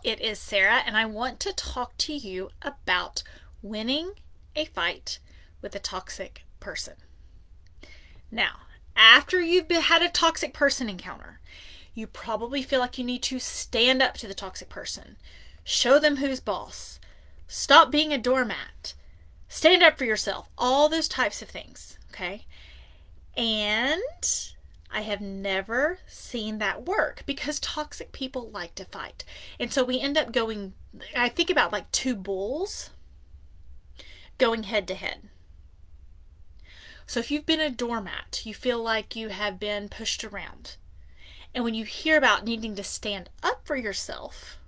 it is Sarah, and I want to talk to you about winning a fight with a toxic person. Now, after you've had a toxic person encounter, you probably feel like you need to stand up to the toxic person, show them who's boss, stop being a doormat, stand up for yourself, all those types of things, okay? And I have never seen that work because toxic people like to fight. And so we end up going, I think about like two bulls going head to head. So if you've been a doormat, you feel like you have been pushed around. And when you hear about needing to stand up for yourself,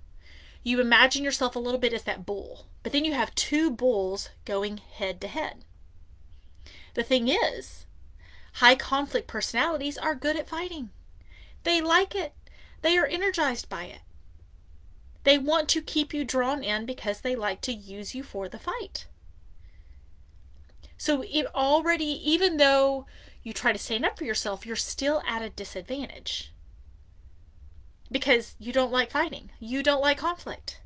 you imagine yourself a little bit as that bull. But then you have two bulls going head to head. The thing is, high conflict personalities are good at fighting. They like it. They are energized by it. They want to keep you drawn in because they like to use you for the fight. So it already, even though you try to stand up for yourself, you're still at a disadvantage. Because you don't like fighting. You don't like conflict.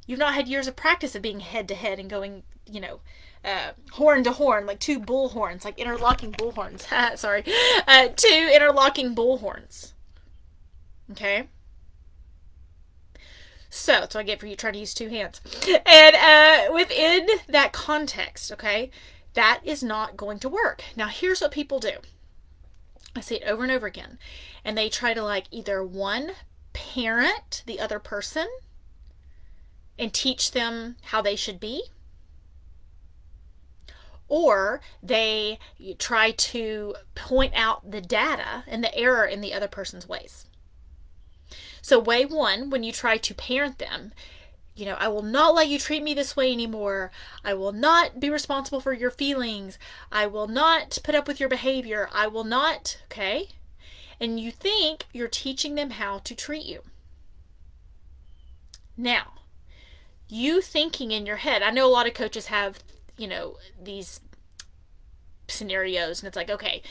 You've not had years of practice of being head to head and going, horn to horn, like two bull horns, like interlocking bull horns. Sorry. Two interlocking bull horns. Okay? So, that's what I get for you trying to use two hands. And within that context, okay, that is not going to work. Now, here's what people do. I see it over and over again. And they try to like either one, parent the other person and teach them how they should be, or they try to point out the data and the error in the other person's ways. So way one, when you try to parent them, I will not let you treat me this way anymore. I will not be responsible for your feelings. I will not put up with your behavior. I will not, okay? And you think you're teaching them how to treat you. Now, you thinking in your head, I know a lot of coaches have, these scenarios, and it's like, okay,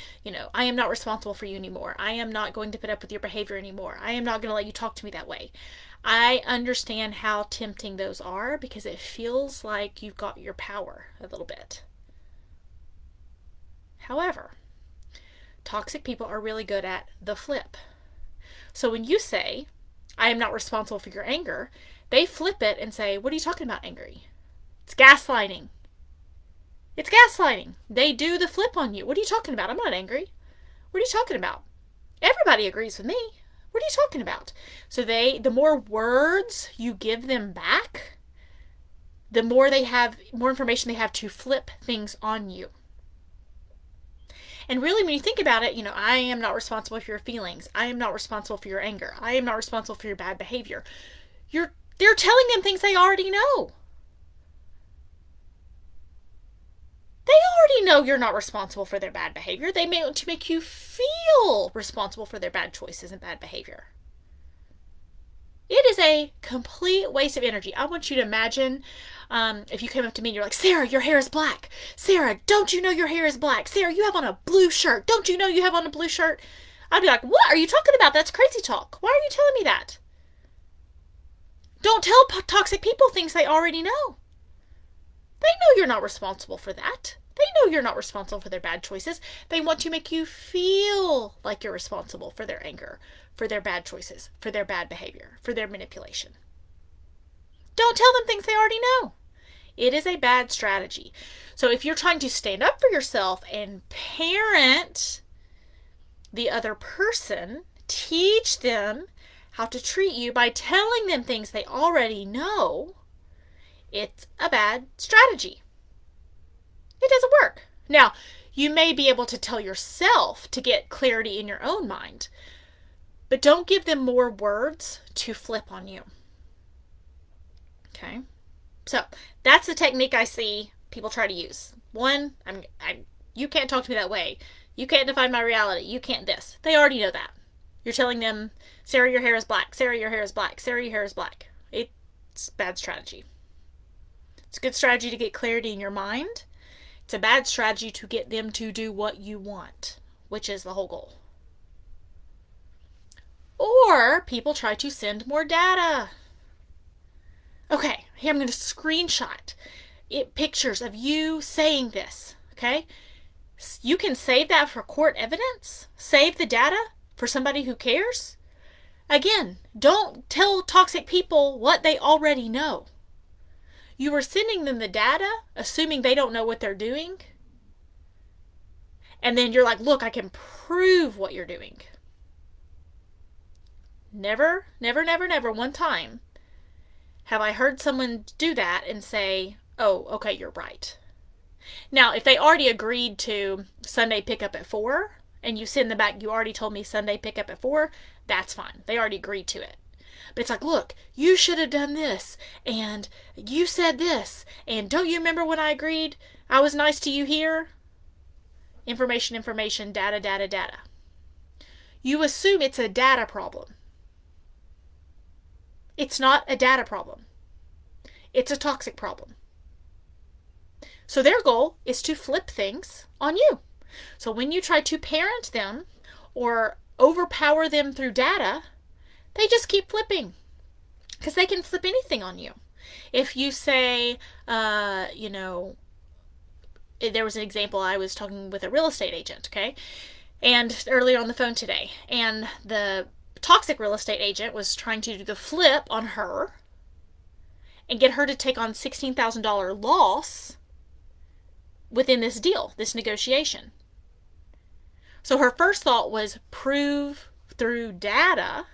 I am not responsible for you anymore. I am not going to put up with your behavior anymore. I am not going to let you talk to me that way. I understand how tempting those are because it feels like you've got your power a little bit. However, toxic people are really good at the flip. So when you say, I am not responsible for your anger, they flip it and say, what are you talking about angry? It's gaslighting. It's gaslighting. They do the flip on you. What are you talking about? I'm not angry. What are you talking about? Everybody agrees with me. What are you talking about? So the more words you give them back, the more information they have to flip things on you. And really, when you think about it, I am not responsible for your feelings. I am not responsible for your anger. I am not responsible for your bad behavior. They're telling them things they already know. They already know you're not responsible for their bad behavior. They may want to make you feel responsible for their bad choices and bad behavior. It is a complete waste of energy. I want you to imagine if you came up to me and you're like, Sarah, your hair is black. Sarah, don't you know your hair is black? Sarah, you have on a blue shirt. Don't you know you have on a blue shirt? I'd be like, what are you talking about? That's crazy talk. Why are you telling me that? Don't tell toxic people things they already know. They know you're not responsible for that. They know you're not responsible for their bad choices. They want to make you feel like you're responsible for their anger, for their bad choices, for their bad behavior, for their manipulation. Don't tell them things they already know. It is a bad strategy. So if you're trying to stand up for yourself and parent the other person, teach them how to treat you by telling them things they already know, it's a bad strategy. It doesn't work. Now, you may be able to tell yourself to get clarity in your own mind, but don't give them more words to flip on you. Okay? So, that's the technique I see people try to use. One, you can't talk to me that way. You can't define my reality. You can't this. They already know that. You're telling them, Sarah, your hair is black. Sarah, your hair is black. Sarah, your hair is black. It's bad strategy. It's a good strategy to get clarity in your mind. It's a bad strategy to get them to do what you want, which is the whole goal. Or people try to send more data. Okay, here I'm going to screenshot pictures of you saying this. Okay, you can save that for court evidence. Save the data for somebody who cares. Again, don't tell toxic people what they already know. You are sending them the data, assuming they don't know what they're doing. And then you're like, look, I can prove what you're doing. Never, never, never, never one time have I heard someone do that and say, oh, okay, you're right. Now, if they already agreed to Sunday pickup at 4, and you send them back, you already told me Sunday pickup at 4, that's fine. They already agreed to it. But it's like, look, you should have done this, and you said this, and don't you remember when I agreed I was nice to you here? Information, information, data, data, data. You assume it's a data problem. It's not a data problem. It's a toxic problem. So their goal is to flip things on you. So when you try to parent them or overpower them through data, they just keep flipping because they can flip anything on you. If you say, there was an example, I was talking with a real estate agent, okay? And earlier on the phone today, and the toxic real estate agent was trying to do the flip on her and get her to take on $16,000 loss within this deal, this negotiation. So her first thought was prove through data,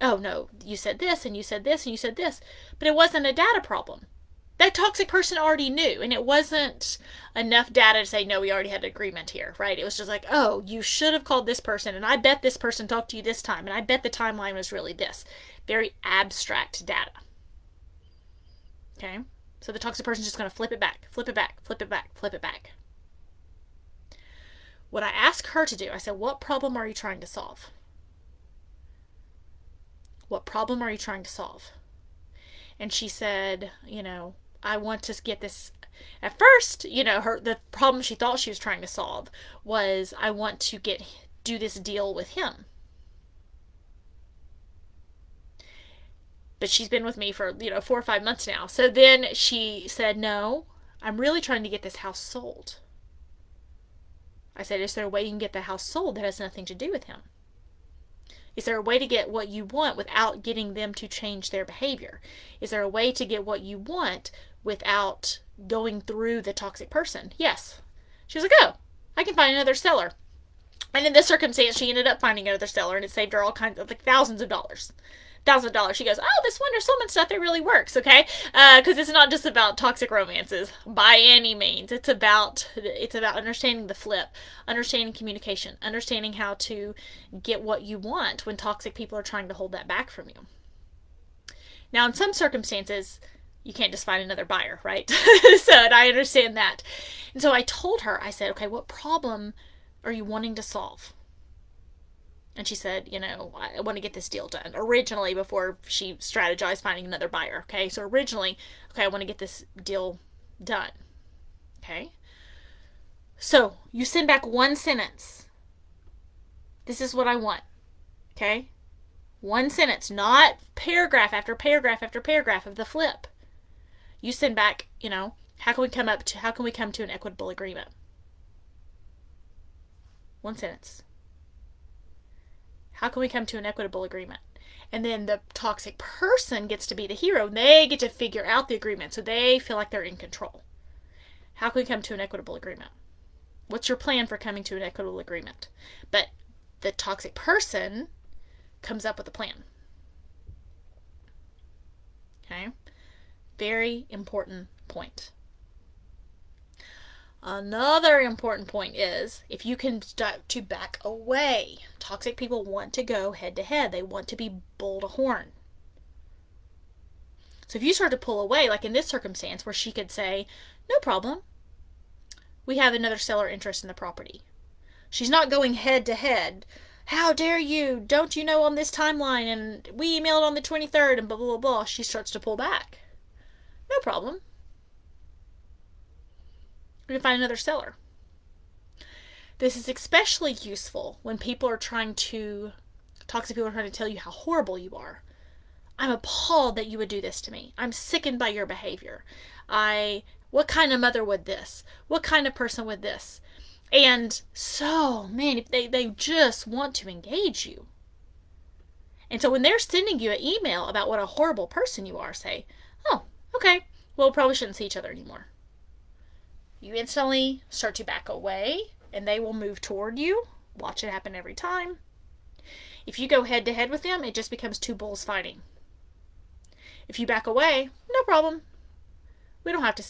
oh no, you said this and you said this and you said this, but it wasn't a data problem. That toxic person already knew, and it wasn't enough data to say, no, we already had an agreement here, right? It was just like, oh, you should have called this person, and I bet this person talked to you this time, and I bet the timeline was really this. Very abstract data. Okay? So the toxic person's just going to flip it back, flip it back, flip it back, flip it back. What I asked her to do, I said, what problem are you trying to solve? What problem are you trying to solve? And she said, I want to get this. At first, the problem she thought she was trying to solve was, I want to do this deal with him. But she's been with me for 4 or 5 months now. So then she said, no, I'm really trying to get this house sold. I said, is there a way you can get the house sold that has nothing to do with him? Is there a way to get what you want without getting them to change their behavior? Is there a way to get what you want without going through the toxic person? Yes. She was like, oh, I can find another seller. And in this circumstance, she ended up finding another seller, and it saved her all kinds of, thousands of dollars. $1,000. She goes, oh, this Wonder Soulman stuff, it really works, okay? Because it's not just about toxic romances by any means. It's about understanding the flip, understanding communication, understanding how to get what you want when toxic people are trying to hold that back from you. Now, in some circumstances, you can't just find another buyer, right? So, and I understand that. And so I told her, I said, okay, what problem are you wanting to solve? And she said, I want to get this deal done. Originally, before she strategized finding another buyer, okay? So originally, okay, I want to get this deal done, okay? So you send back one sentence. This is what I want, okay? One sentence, not paragraph after paragraph after paragraph of the flip. You send back, how can we come to an equitable agreement? One sentence. How can we come to an equitable agreement? And then the toxic person gets to be the hero. They get to figure out the agreement, so they feel like they're in control. How can we come to an equitable agreement? What's your plan for coming to an equitable agreement? But the toxic person comes up with a plan. Okay? Very important point. Another important point is, if you can start to back away. Toxic people want to go head to head. They want to be bull to horn. So if you start to pull away, like in this circumstance where she could say, no problem, we have another seller interest in the property. She's not going head to head. How dare you? Don't you know on this timeline? And we emailed on the 23rd and blah, blah, blah, blah. She starts to pull back. No problem. We can find another seller. This is especially useful when toxic people are trying to tell you how horrible you are. I'm appalled that you would do this to me. I'm sickened by your behavior. What kind of mother would this? What kind of person would this? And so many, they just want to engage you. And so when they're sending you an email about what a horrible person you are, say, oh, okay, well, probably shouldn't see each other anymore. You instantly start to back away, and they will move toward you. Watch it happen every time. If you go head to head with them, it just becomes two bulls fighting. If you back away, no problem. We don't have to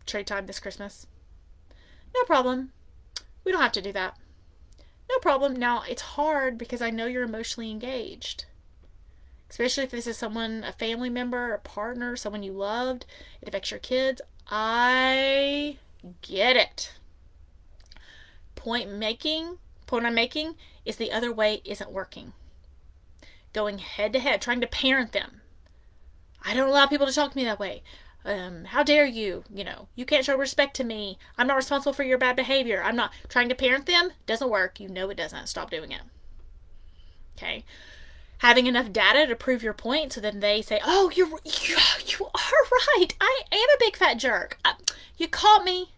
trade time this Christmas. No problem. We don't have to do that. No problem. Now, it's hard because I know you're emotionally engaged. Especially if this is someone, a family member, a partner, someone you loved. It affects your kids. I get it. Point I'm making is the other way isn't working. Going head to head, trying to parent them. I don't allow people to talk to me that way. How dare you? You can't show respect to me. I'm not responsible for your bad behavior. I'm not trying to parent them. Doesn't work. You know it doesn't. Stop doing it. Okay. Having enough data to prove your point, so then they say, oh, you are right. I am a big fat jerk. You caught me.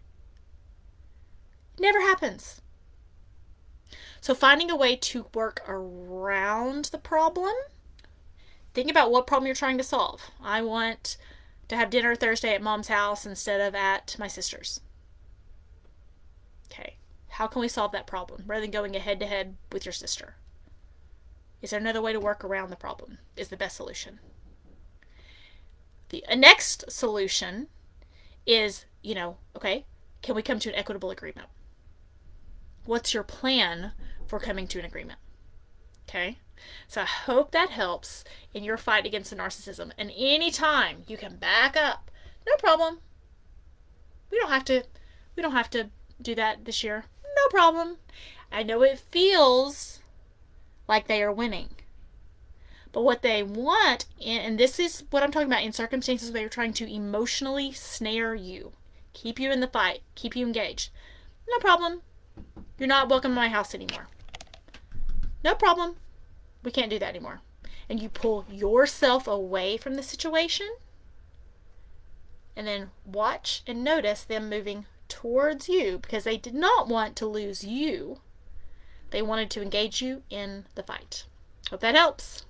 Never happens. So finding a way to work around the problem. Think about what problem you're trying to solve. I want to have dinner Thursday at mom's house instead of at my sister's. Okay. How can we solve that problem rather than going head to head with your sister? Is there another way to work around the problem? Is the best solution. The next solution is, okay, can we come to an equitable agreement? What's your plan for coming to an agreement? Okay? So I hope that helps in your fight against the narcissism. And anytime you can back up, no problem. We don't have to do that this year. No problem. I know it feels like they are winning. But what they want, and this is what I'm talking about in circumstances where they're trying to emotionally snare you, keep you in the fight, keep you engaged. No problem. You're not welcome to my house anymore. No problem. We can't do that anymore. And you pull yourself away from the situation, and then watch and notice them moving towards you because they did not want to lose you. They wanted to engage you in the fight. Hope that helps.